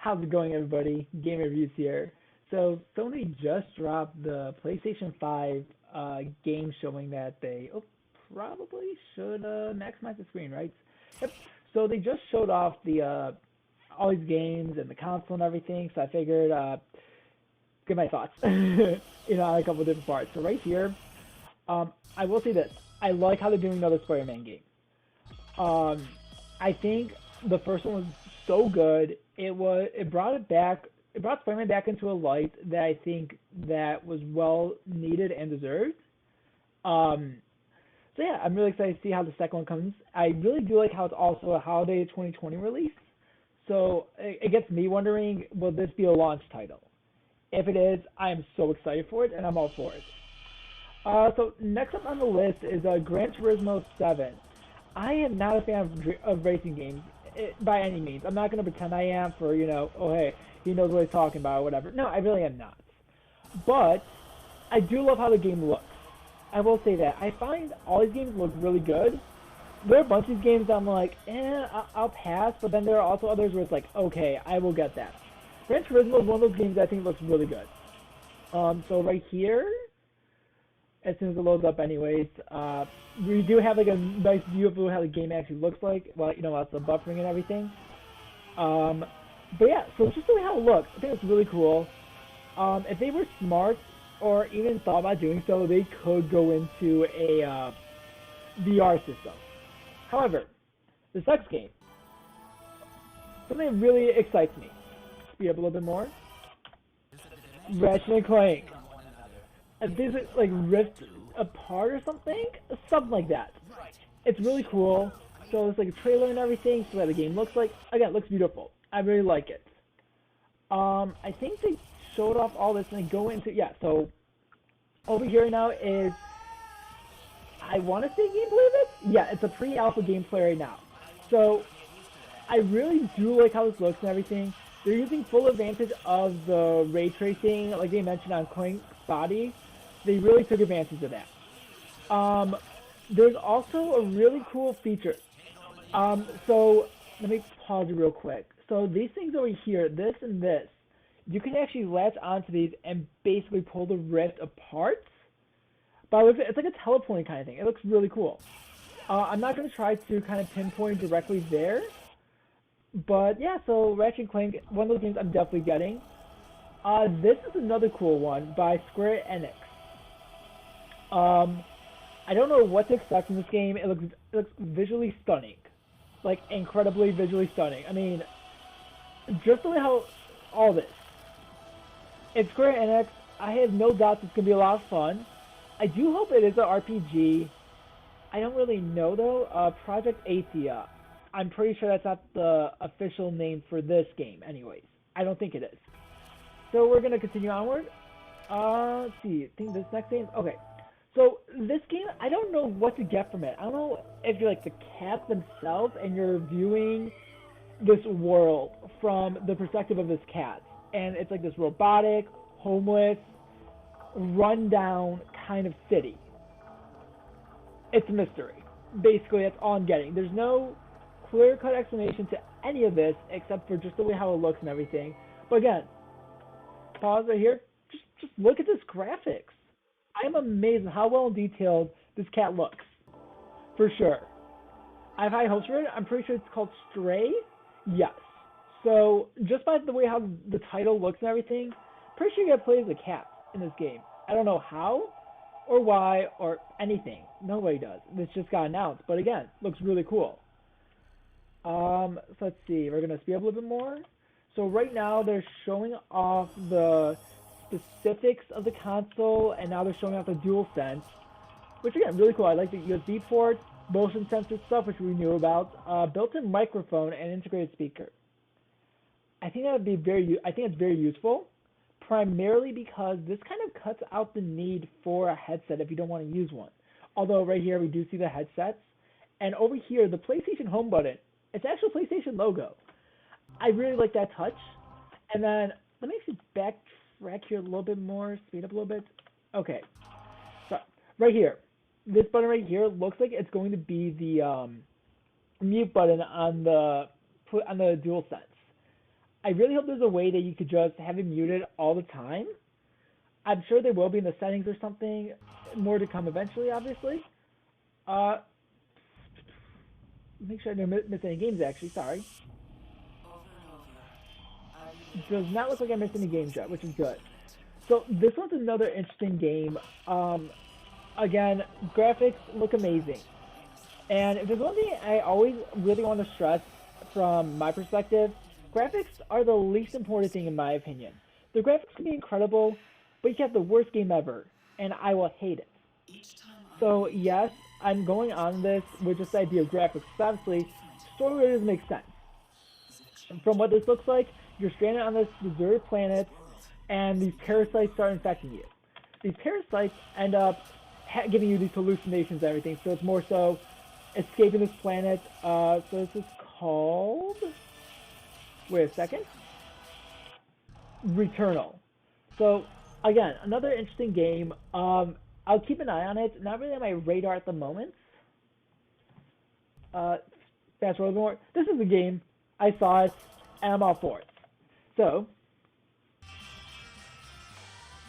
How's it going, everybody? Game Reviews here. So, Sony just dropped the PlayStation 5 game showing that they probably should maximize the screen, right? Yep. So, they just showed off the all these games and the console and everything, so I figured give my thoughts, on a couple of different parts. So, right here, I will say this. I like how they're doing another Spider-Man game. I think the first one was so good. It brought it back. It brought Spider-Man back into a light that I think that was well needed and deserved. So yeah, I'm really excited to see how the second one comes. I really do like how it's also a holiday 2020 release. So it gets me wondering, will this be a launch title? If it is, I am so excited for it, and I'm all for it. So next up on the list is Gran Turismo 7. I am not a fan of racing games by any means. I'm not going to pretend I am for, oh hey, he knows what he's talking about or whatever. No, I really am not. But I do love how the game looks. I will say that. I find all these games look really good. There are a bunch of these games that I'm like, I'll pass, but then there are also others where it's like, okay, I will get that. Gran Turismo is one of those games that I think looks really good. So right here, as soon as it loads up anyways, we do have like a nice view of how the game actually looks like, well, lots of buffering and everything. But yeah, so just the way how it looks, I think it's really cool. If they were smart or even thought about doing so, they could go into a VR system. However, this next game, something that really excites me. Speed up a little bit more. Ratchet and Clank. If these are like ripped apart or something like that. It's really cool. So it's like a trailer and everything, so that the game looks like. Again, it looks beautiful. I really like it. I think they showed off all this and they go into so over here now is, I want to say gameplay of it. Yeah, it's a pre-alpha gameplay right now. So I really do like how this looks and everything. They're using full advantage of the ray tracing, like they mentioned on Clank's body. They really took advantage of that. There's also a really cool feature. So let me pause it real quick. So these things over here, this and this, you can actually latch onto these and basically pull the rift apart. But it's like a teleporting kind of thing. It looks really cool. I'm not going to try to kind of pinpoint directly there. But yeah, so Ratchet and Clank, one of those games I'm definitely getting. This is another cool one by Square Enix. I don't know what to expect from this game. It looks visually stunning. Like, incredibly visually stunning. I mean, just the way how all this. It's Square Enix. I have no doubts it's going to be a lot of fun. I do hope it is an RPG. I don't really know, though. Project ATHIA. I'm pretty sure that's not the official name for this game, anyways. I don't think it is. So we're going to continue onward. Let's see. I think this next game. Okay. So this game, I don't know what to get from it. I don't know if you're like the cats themselves and you're viewing this world from the perspective of this cat. And it's like this robotic, homeless, rundown kind of city. It's a mystery. Basically, that's all I'm getting. There's no clear-cut explanation to any of this except for just the way how it looks and everything. But again, pause right here. Just look at this graphics. I'm amazed at how well detailed this cat looks. For sure. I have high hopes for it. I'm pretty sure it's called Stray. Yes. So, just by the way how the title looks and everything, pretty sure you gotta play as a cat in this game. I don't know how, or why, or anything. Nobody does. This just got announced. But again, looks really cool. So let's see. We're gonna speed up a little bit more. So right now, they're showing off the specifics of the console, and now they're showing off the DualSense, which again, really cool. I like the USB port, motion sensor stuff, which we knew about, built-in microphone, and integrated speaker. I think that would be it's very useful, primarily because this kind of cuts out the need for a headset if you don't want to use one. Although right here we do see the headsets, and over here the PlayStation home button, it's actually a PlayStation logo. I really like that touch. And then let me actually backtrack here a little bit more, speed up a little bit. Okay, so right here, this button right here looks like it's going to be the mute button on the DualSense. I really hope there's a way that you could just have it muted all the time. I'm sure there will be in the settings or something. More to come eventually, obviously. Make sure I don't miss any games, actually. Sorry. Does not look like I missed any games yet, which is good. So this one's another interesting game. Again, graphics look amazing. And if there's one thing I always really want to stress from my perspective, graphics are the least important thing in my opinion. The graphics can be incredible, but you can have the worst game ever, and I will hate it. So yes, I'm going on this with just the idea of graphics. Obviously, story doesn't make sense. From what this looks like, you're stranded on this deserted planet, and these parasites start infecting you. These parasites end up giving you these hallucinations and everything, so it's more so escaping this planet. So this is called... Wait a second. RETURNal. So, again, another interesting game. I'll keep an eye on it. Not really on my radar at the moment. Fast forward more. This is a game. I saw it, and I'm all for it. So,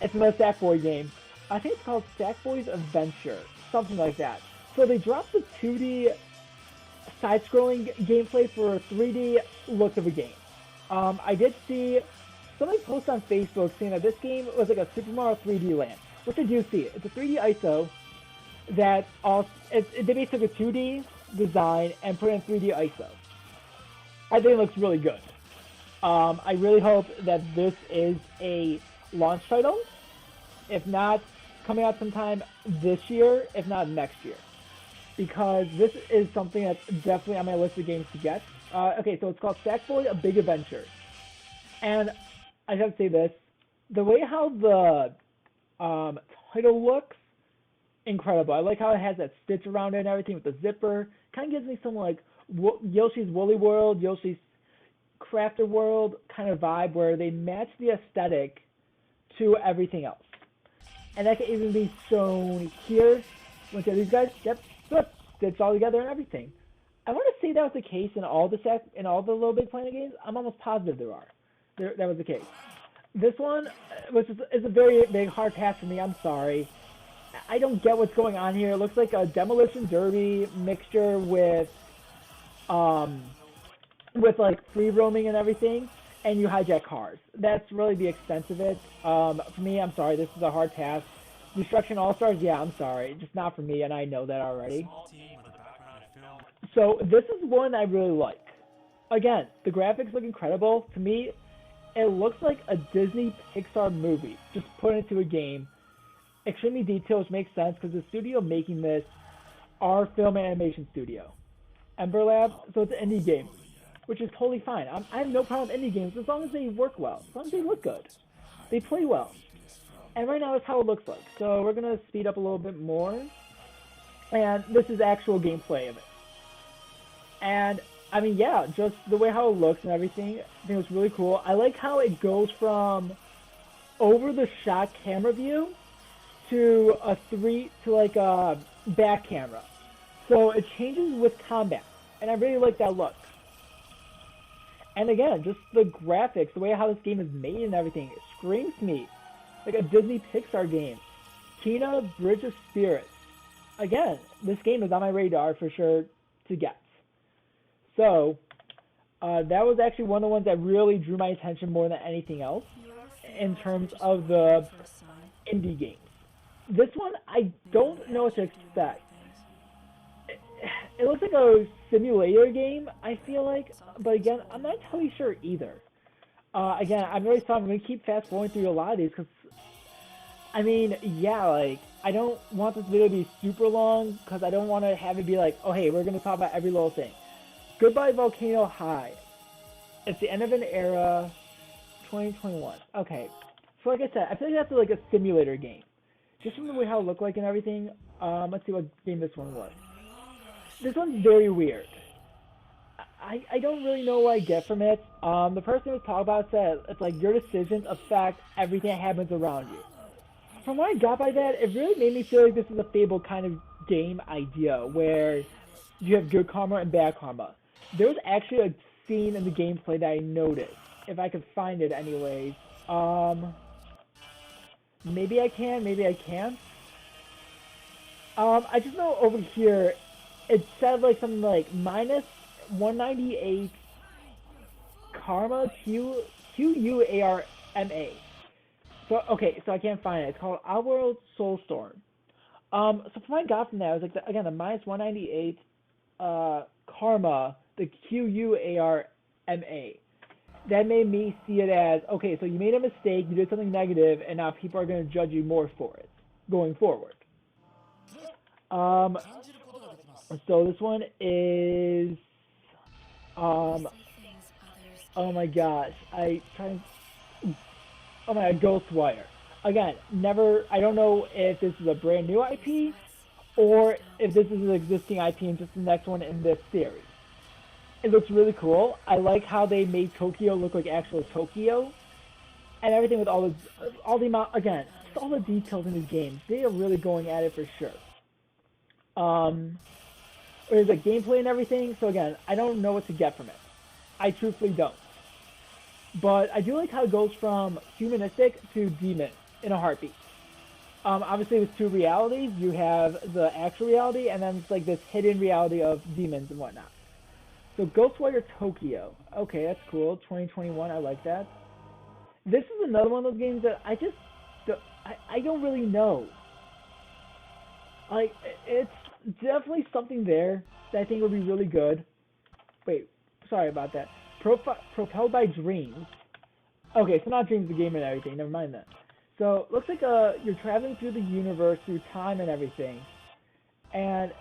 it's another Sackboy game. I think it's called Sackboy's Adventure. Something like that. So they dropped the 2D side-scrolling gameplay for a 3D look of a game. I did see somebody post on Facebook saying that this game was like a Super Mario 3D Land, which I do see it. It's a 3D ISO that they basically took a 2D design and put it in 3D ISO. I think it looks really good. I really hope that this is a launch title. If not, coming out sometime this year, if not next year. Because this is something that's definitely on my list of games to get. Okay, so it's called Sackboy: A Big Adventure. And I have to say this, the way how the title looks, incredible. I like how it has that stitch around it and everything with the zipper. Kind of gives me some like Yoshi's Woolly World, Yoshi's Crafted World kind of vibe where they match the aesthetic to everything else. And that can even be shown here. Look at these guys. Yep, stitched all together and everything. I want to say that was the case in all the Little Big Planet games. I'm almost positive that was the case. This one is a very big hard pass for me. I'm sorry. I don't get what's going on here. It looks like a demolition derby mixture with like free roaming and everything, and you hijack cars. That's really the extent of it. For me, I'm sorry. This is a hard pass. Destruction All-Stars, yeah, I'm sorry. Just not for me, and I know that already. So this is one I really like. Again, the graphics look incredible. To me, it looks like a Disney Pixar movie, just put into a game. Extremely detailed, which makes sense because the studio making this are film and animation studio. Ember Lab, so it's an indie game, which is totally fine. I have no problem with indie games as long as they work well, as long as they look good. They play well. And right now that's how it looks like. So we're going to speed up a little bit more. And this is actual gameplay of it. And, I mean, yeah, just the way how it looks and everything, I think it's really cool. I like how it goes from over-the-shot camera view to a back camera. So it changes with combat. And I really like that look. And again, just the graphics, the way how this game is made and everything, it screams to me like a Disney Pixar game. Tina, Bridge of Spirits. Again, this game is on my radar for sure to get. So, that was actually one of the ones that really drew my attention more than anything else in terms of the indie games. This one, I don't know what to expect. It looks like a simulator game, I feel like, but again, I'm not totally sure either. Again, I'm really sorry, I'm going to keep fast forwarding through a lot of these, because, I mean, yeah, like, I don't want this video to be super long, because I don't want to have it be like, oh hey, we're going to talk about every little thing. Goodbye Volcano High. It's the end of an era, 2021. Okay, so like I said, I feel like that's like a simulator game. Just from the way how it looked like and everything, let's see what game this one was. This one's very weird. I don't really know what I get from it. The person who was talking about it said it's like your decisions affect everything that happens around you. From what I got by that, it really made me feel like this is a Fable kind of game idea where you have good karma and bad karma. There was actually a scene in the gameplay that I noticed if I could find it anyways. Maybe I can, maybe I can't. I just know over here, it said like something like minus 198 Karma QUARMA. So okay, so I can't find it. It's called Outworld Soulstorm. So from what I got from that, it was like again the minus 198 Karma, the QUARMA. That made me see it as okay. So you made a mistake, you did something negative, and now people are going to judge you more for it going forward. So this one is oh my gosh, oh my god, Ghostwire. Again, I don't know if this is a brand new IP or if this is an existing IP and just the next one in this series. It looks really cool. I like how they made Tokyo look like actual Tokyo and everything with all the amount, again, just all the details in these games. They are really going at it for sure. There's like gameplay and everything, so again, I don't know what to get from it. I truthfully don't. But I do like how it goes from humanistic to demon in a heartbeat. Obviously with two realities, you have the actual reality and then it's like this hidden reality of demons and whatnot. So Ghostwire Tokyo. Okay, that's cool. 2021, I like that. This is another one of those games that I don't really know. Like, it's definitely something there that I think would be really good. Wait, sorry about that. Propelled by Dreams. Okay, so not Dreams the game and everything, never mind that. So, looks like you're traveling through the universe, through time and everything. And,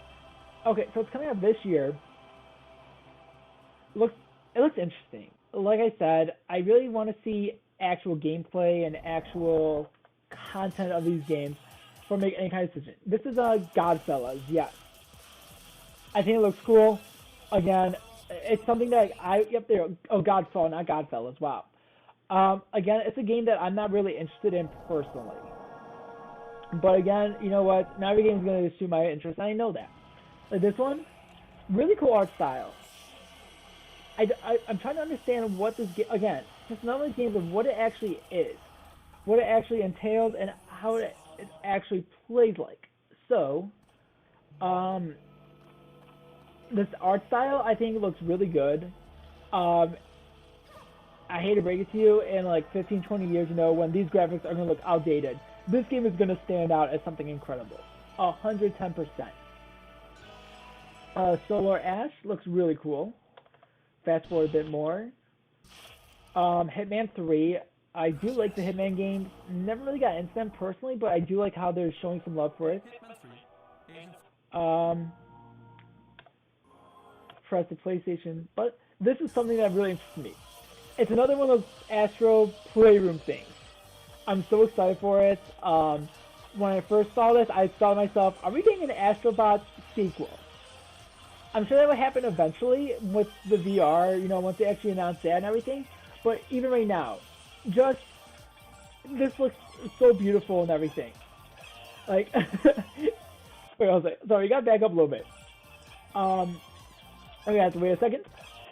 okay, so it's coming out this year. It looks interesting. Like I said, I really want to see actual gameplay and actual content of these games before making any kind of decision. This is Godfellas, yes. I think it looks cool. Again, it's something that Godfall, not Godfellas, wow. Again, it's a game that I'm not really interested in personally. But again, you know what? Not every game is going to suit my interest, and I know that. Like this one, really cool art style. I'm trying to understand what this game, again, just another game of what it actually is, what it actually entails, and how it actually plays like. So, this art style, I think looks really good. I hate to break it to you, in like 15, 20 years, you know, when these graphics are going to look outdated, this game is going to stand out as something incredible. 110%. Solar Ash looks really cool. Fast forward a bit more. Hitman 3. I do like the Hitman games. Never really got into them personally, but I do like how they're showing some love for it. Press the PlayStation, but this is something that really interests me. It's another one of those Astro Playroom things. I'm so excited for it. When I first saw this, I thought to myself, are we getting an Astrobot sequel? I'm sure that would happen eventually with the VR, you know, once they actually announce that and everything. But even right now, just, this looks so beautiful and everything. Like, wait, I was like, sorry, you gotta back up a little bit. Okay, I have to wait a second.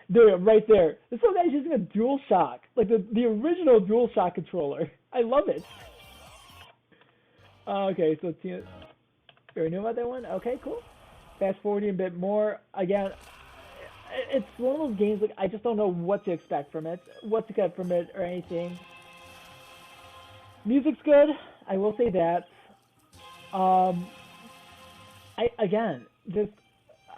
There we go, right there. This little guy's using a DualShock, like the original DualShock controller. I love it. Okay, so you already knew about that one? Okay, cool. Fast forwarding a bit more. Again, it's one of those games, like, I just don't know what to expect from it, what to get from it, or anything. Music's good, I will say that. Again, just,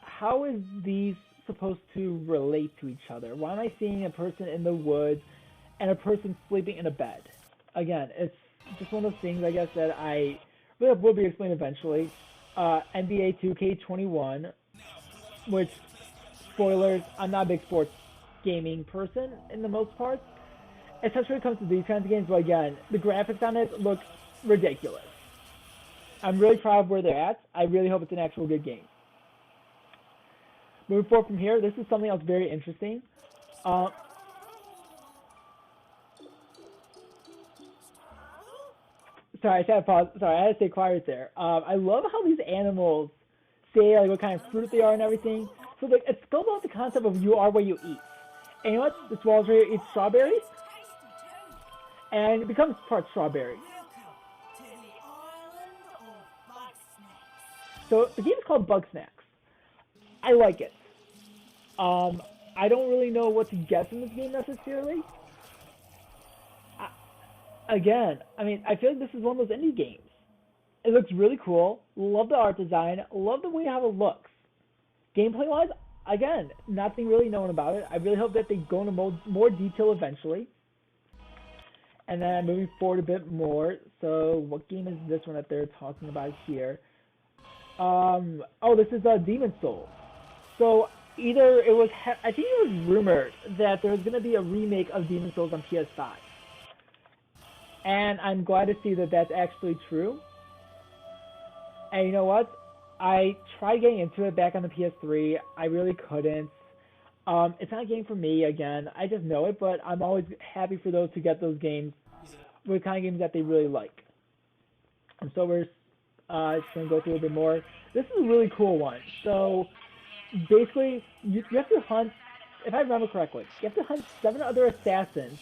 how is these supposed to relate to each other? Why am I seeing a person in the woods and a person sleeping in a bed? Again, it's just one of those things, I guess, that I will be explained eventually. NBA 2K21, which, spoilers, I'm not a big sports gaming person in the most part, especially when it comes to these kinds of games, but again, the graphics on it look ridiculous. I'm really proud of where they're at. I really hope it's an actual good game. Moving forward from here, this is something else very interesting. Sorry, I had to pause. Sorry, I had to stay quiet there. I love how these animals say like what kind of fruit they are and everything. So like, it's still about the concept of you are what you eat. And you know what? The swallows right here eat strawberries. and it becomes part strawberry. So the game is called Bug Snacks. I like it. I don't really know what to get from this game necessarily. Again, I mean, I feel like this is one of those indie games. It looks really cool. Love the art design. Love the way how it looks. Gameplay-wise, again, nothing really known about it. I really hope that they go into more detail eventually. And then moving forward a bit more. So, what game is this one that they're talking about here? Oh, this is Demon Souls. So, either it was, I think it was rumored that there was going to be a remake of Demon Souls on PS5. And I'm glad to see that that's actually true. And you know what? I tried getting into it back on the PS3. I really couldn't. It's not a game for me, again. I just know it, but I'm always happy for those who get those games with kind of games that they really like. And so we're just going to go through a bit more. This is a really cool one. So basically, you have to hunt, if I remember correctly, you have to hunt 7 other assassins.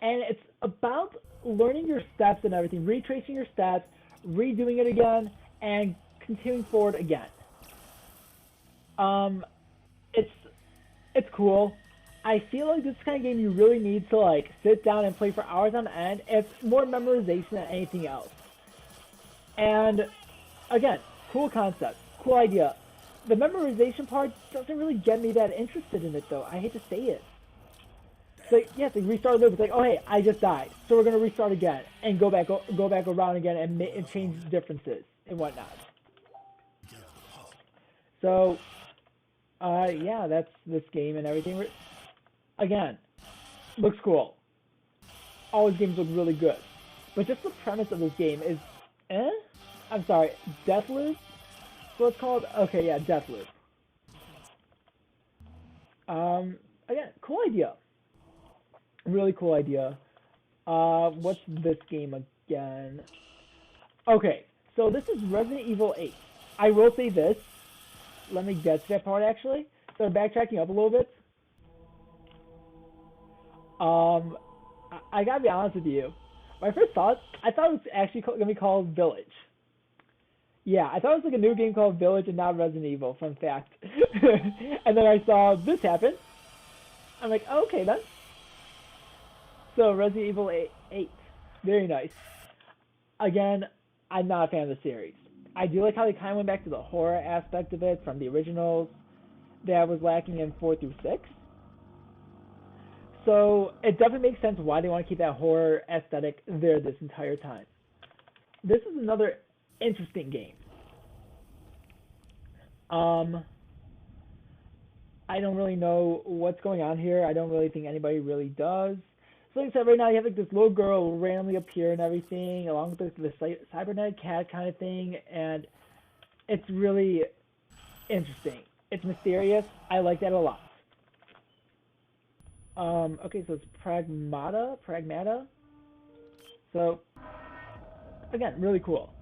And it's about learning your steps and everything, retracing your steps, redoing it again, and continuing forward again. It's cool. I feel like this kind of game you really need to like sit down and play for hours on end. It's more memorization than anything else. And again, cool concept, cool idea. The memorization part doesn't really get me that interested in it though. I hate to say it. So yeah, they restart the loop. It's like, oh hey, I just died, so we're gonna restart again and go back around again and change differences and whatnot. So, yeah, that's this game and everything. Again, looks cool. All his games look really good, but just the premise of this game is, I'm sorry, Deathloop. So it's called. Okay, yeah, Deathloop. Again, cool idea. Really cool idea. What's this game again? Okay, so this is Resident Evil 8. I will say this. Let me get to that part actually. So backtracking up a little bit. I gotta be honest with you. My first thought, I thought it was actually gonna be called Village. Yeah, I thought it was like a new game called Village and not Resident Evil, fun fact. And then I saw this happen. I'm like, oh, okay then. So Resident Evil 8, very nice. Again, I'm not a fan of the series. I do like how they kind of went back to the horror aspect of it from the originals that was lacking in 4 through 6. So it definitely makes sense why they want to keep that horror aesthetic there this entire time. This is another interesting game. I don't really know what's going on here. I don't really think anybody really does. So like I said, right now you have like this little girl randomly appear and everything, along with the cybernetic cat kind of thing, and it's really interesting. It's mysterious. I like that a lot. Okay, so it's Pragmata. So again, really cool.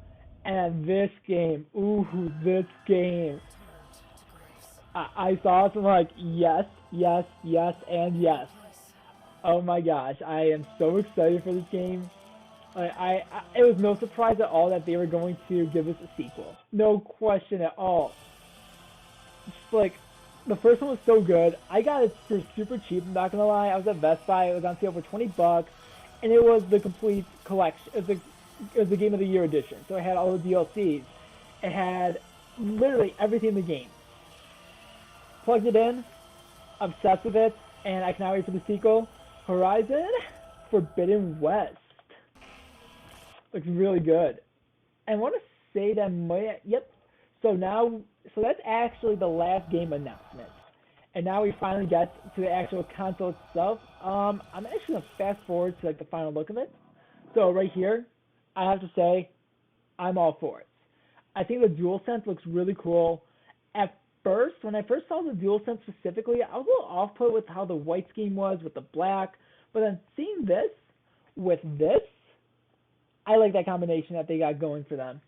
And this game, this game. I saw it and I'm like, yes, yes, yes, and yes. Oh my gosh, I am so excited for this game. It was no surprise at all that they were going to give us a sequel. No question at all. Just like, the first one was so good. I got it for super cheap, I'm not gonna lie. I was at Best Buy, it was on sale for $20, and it was the complete collection. It was the Game of the Year edition. So it had all the DLCs. It had literally everything in the game. Plugged it in, obsessed with it, and I cannot wait for the sequel. Horizon Forbidden West. Looks really good. And I want to say that so that's actually the last game announcement. And now we finally get to the actual console itself. I'm actually gonna fast forward to like the final look of it. So right here, I have to say, I'm all for it. I think the DualSense looks really cool. At first, when I first saw the DualSense specifically, I was a little off-put with how the white scheme was with the black, but then seeing this with this, I like that combination that they got going for them.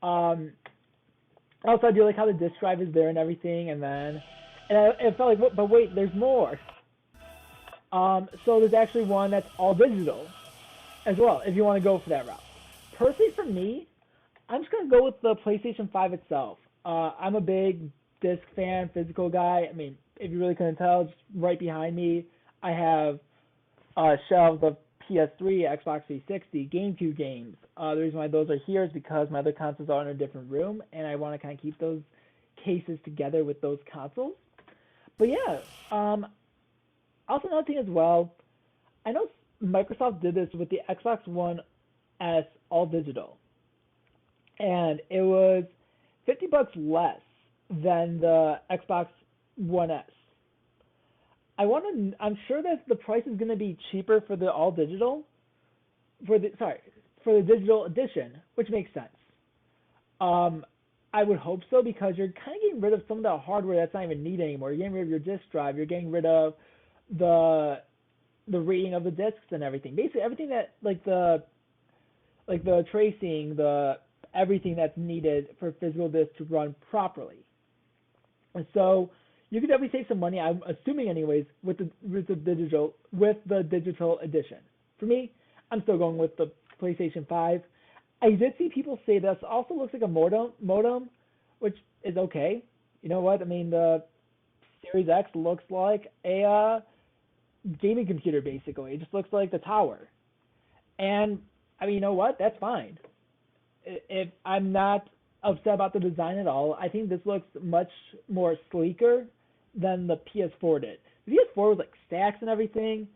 Also, I do like how the disc drive is there and everything, and it felt like, but wait, there's more. So there's actually one that's all digital. as well if you want to go for that route. Personally, for me, I'm just gonna go with the PlayStation 5 itself. I'm a big disc fan, physical guy. I mean, if you really couldn't tell, just right behind me, I have shelves of PS3, Xbox 360, GameCube games. The reason why those are here is because my other consoles are in a different room, and I want to kind of keep those cases together with those consoles. But yeah, also another thing as well, I know Microsoft did this with the Xbox One S all digital, and it was $50 less than the Xbox One S. I'm sure that the price is going to be cheaper for the all digital, for the digital edition, which makes sense. Um, I would hope so because you're kind of getting rid of some of the hardware that's not even needed anymore. You're getting rid of your disk drive. You're getting rid of the the reading of the discs and everything. Basically, everything that like the tracing, the everything that's needed for physical disc to run properly. And so you could definitely save some money. I'm assuming, anyways, with the digital edition. For me, I'm still going with the PlayStation 5. I did see people say this also looks like a modem, which is okay. You know what? I mean, the Series X looks like a gaming computer basically. It just looks like the tower. And I mean, you know what? That's fine. If I'm not upset about the design at all, I think this looks much more sleeker than the PS4 did. The PS4 was like stacks and everything,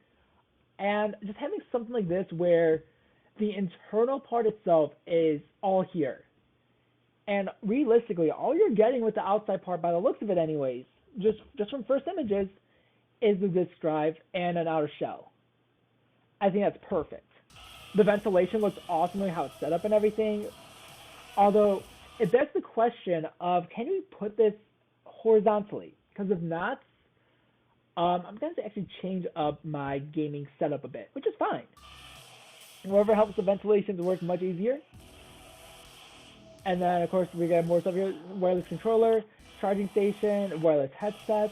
and just having something like this where the internal part itself is all here. And realistically, all you're getting with the outside part, by the looks of it, anyways, just from first images, is the disk drive and an outer shell. I think that's perfect. The ventilation looks awesome, like how it's set up and everything. Although it begs the question of can we put this horizontally? Because if not, I'm going to actually change up my gaming setup a bit, which is fine. Whatever helps the ventilation to work much easier. And then, of course, we got more stuff here: wireless controller, charging station, wireless headset,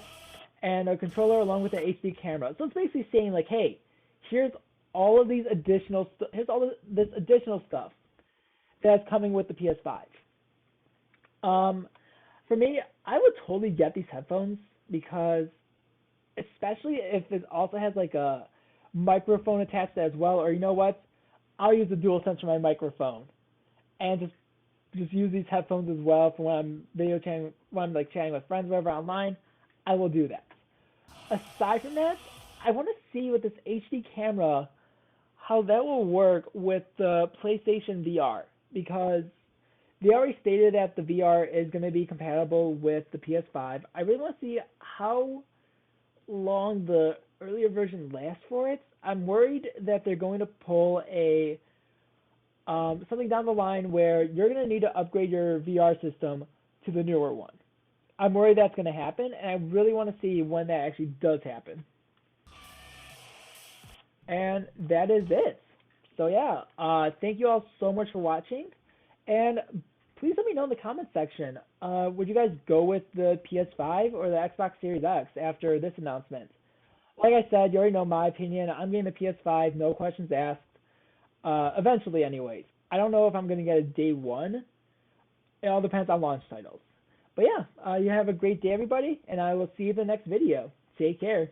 and a controller along with an HD camera. So it's basically saying like, hey, here's all of these additional here's all this additional stuff that's coming with the PS5. For me, I would totally get these headphones because, especially if it also has like a microphone attached as well, or you know what, I'll use the DualSense for my microphone, and just use these headphones as well for when I'm video chatting, when I'm like chatting with friends, whatever online. I will do that. Aside from that, I want to see with this HD camera how that will work with the PlayStation VR because they already stated that the VR is going to be compatible with the PS5. I really want to see how long the earlier version lasts for it. I'm worried that they're going to pull a something down the line where you're going to need to upgrade your VR system to the newer one. I'm worried that's going to happen, and I really want to see when that actually does happen. And that is it. So yeah, thank you all so much for watching, and please let me know in the comment section. Would you guys go with the PS5 or the Xbox Series X after this announcement? Like I said, you already know my opinion. I'm getting the PS5, no questions asked. Eventually, anyways. I don't know if I'm gonna get a day one. It all depends on launch titles. But yeah, you have a great day, everybody, and I will see you in the next video. Take care.